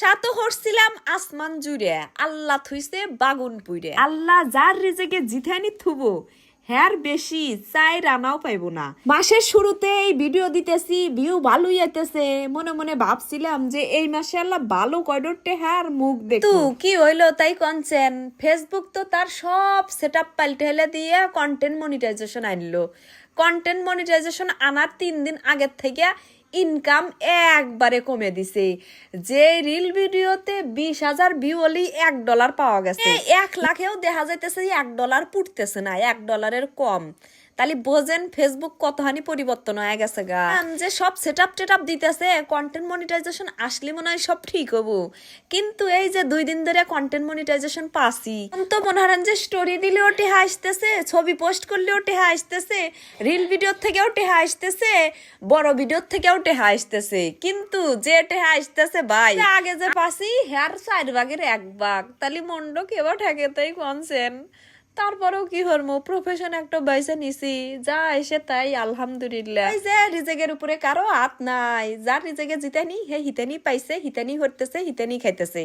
সাতো হরছিলাম আসমান জুড়ে আল্লাহ থুইছে বাগুন পুইরে আল্লাহ যার রিজেকে জিথানি থুবো হ্যার বেশি চাই রানাও পাইবো না। মাসের শুরুতে এই ভিডিও দিতেছি, ভিউ ভালোই আইতেছে, মনে মনে ভাবছিলাম যে এই মাসে আল্লাহ ভালো কয়ডরটে হ্যার মুখ দেখ। তো কি হইলো তাই কনছেন, ফেসবুক তো তার সব সেটআপ পাল্টে হেলে দিয়ে কন্টেন্ট মনিটাইজেশন আনলো। কন্টেন্ট মনিটাইজেশন আনার 3 দিন আগের থেকে ইনকাম একবারে কমে দিছে। যে রিল ভিডিওতে 20,000 ভিউ হলেই $1 পাওয়া গেছে, 1 লাখেও দেখা যাইতেছে $1 পুটতেছে না, $1 কম। তাহলে বোঝেন ফেসবুক কতখানি পরিবর্তন হয়ে গেছে গা। যে সব সেটআপ টেটআপ দিতেছে, কন্টেন্ট মনিটাইজেশন আসলে মনে হয় সব ঠিক হবো, কিন্তু এই যে 2 দিন ধরে কন্টেন্ট মনিটাইজেশন পাসি তো মনে হয় যে স্টোরি দিলেও টেহা আসতেছে, ছবি পোস্ট করলেও টেহা আসতেছে, রিল ভিডিওর থেকেও টেহা আসতেছে, বড় ভিডিওর থেকেও টেহা আসতেছে, কিন্তু যে টেহা আসতেছে ভাই আগে যে পাসি হ্যার 4 ভাগের 1 ভাগ। তাহলে মন্ড কেবা ঠেকে তাই কনছেন। তারপরেও কি হরমো, প্রফেশন একটা বাইসে নিছি, যা এসে তাই আলহামদুলিল্লাহ। এই যে রিজেকের উপরে কারো হাত নাই, যার রিজেকে জিতেনি হে হিতেনি পাইছে, হিতেনি হরতেছে, হিতেনি খাইতেছে।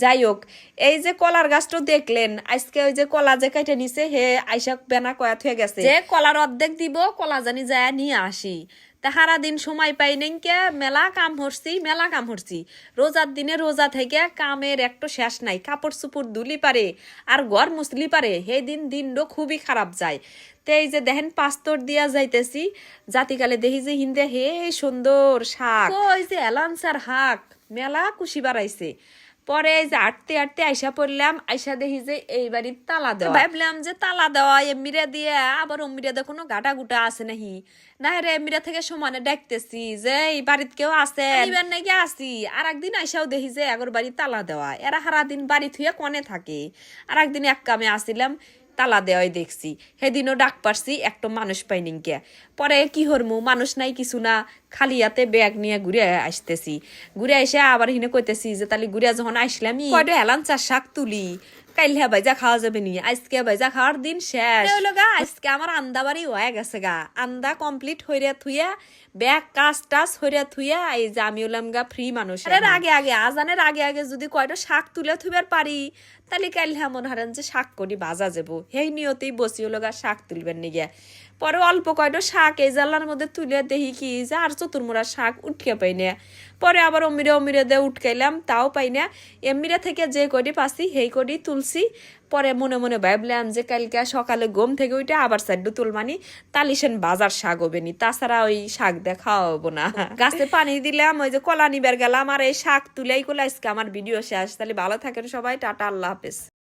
যাই হোক, এই যে কলার গাছটা দেখলেন, আজকে ওই যে কলা যে কাইটে নিছে হে আইসা বেনা কয়াত হয়ে গেছে, যে কলার অর্ধেক দিব কলা জানি যায় নিয়ে আসি। সারা দিন সময় পাই নাই কে, মেলা কাম হরছি। রোজার দিনে রোজা থেকে কামের একটু শেষ নাই, কাপড় চুপড় দুলি পারে আর ঘর মুসলি পারে, হে দিনটা খুবই খারাপ যায়। তো এই যে দেখেন পাস্তর দিয়া যাইতেছি, জাতিকালে দেখি যে হিন্দে হে সুন্দর শাক, ওই যে এলানসার হাক মেলা কুশি বাড়াইছে। পরে এই যে আটতে আইসা পড়লাম, আইসা দেখি যে এই বাড়ির তালা দেওয়া। ভাবলাম যে তালা দেওয়া এমনিরা দিয়ে আবার অমনিরা দেখো গাটা গুটা আছে নাহি, না রে এমনিরা থেকে সমানে ডাকতেছি যে এই বাড়িত কেউ আছে এবার নাকি আসি। আর একদিন আইসাও দেখি যে এগর বাড়ি তালা দেওয়া, এরা সারা দিন বাড়ি থুয়ে কনে থাকে। আর একদিন এক কামে আসিলাম, তালা দেওয়াই দেখছি, সেদিনও ডাক পারছি, একটা মানুষ পাইনি কে। পরে কি হরমু, মানুষ নাই কিছু না, খালি হাতে ব্যাগ নিয়ে ঘুরে আসতেছি। ঘুরে এসে আবার হিনে কইতেছি যে তাহলে ঘুরে যখন আসলাম কয়টা হেলাঞ্চার শাক তুলি, কাইলে বাইজা খাওয়া যাবে নি, আজকে বাইজা খাওয়ার দিন শেষ হইলো গা। আজকে আমার আন্দা বাড়ি হয়ে গেছে গা, আন্দা কমপ্লিট হইয়া থুইয়া ব্যাগ কাজ টাজ হইয়া থুইয়া এই যে আমি হলাম গা ফ্রি মানুষ। আগে আজানের আগে যদি কয়টা শাক তুলে থুইবার পারি, তাহলে কাইলে মনে হারেন যে শাক করি বাজা যাবো, সেই নিয়তেই বসি হলো গা শাক তুলবেন নিগে। পরে অল্প কয়টা শাক এই জানলার মধ্যে তুলে দেখি কি যে আর চতুর্মুড়া শাক উঠকে পাই না। পরে আবার অমিরে দিয়ে উঠকাইলাম, তাও পাই না। এমনিরা থেকে যে কটি পাচ্ছি সেই কটি তুলছি। পরে মনে মনে ভাবলাম যে কালকে সকালে ঘুম থেকে উঠে আবার সাইড তুলমানি, তালিশেন বাজার শাক হবে নি, তাছাড়া ওই শাক দেখা হবো না। গাছে পানি দিলাম, ওই যে কলা নিবার গেলাম, আর এই শাক তুলেই করলে আজকে আমার ভিডিও শেষ। তাহলে ভালো থাকেন সবাই, টাটা, আল্লাহ হাফেজ।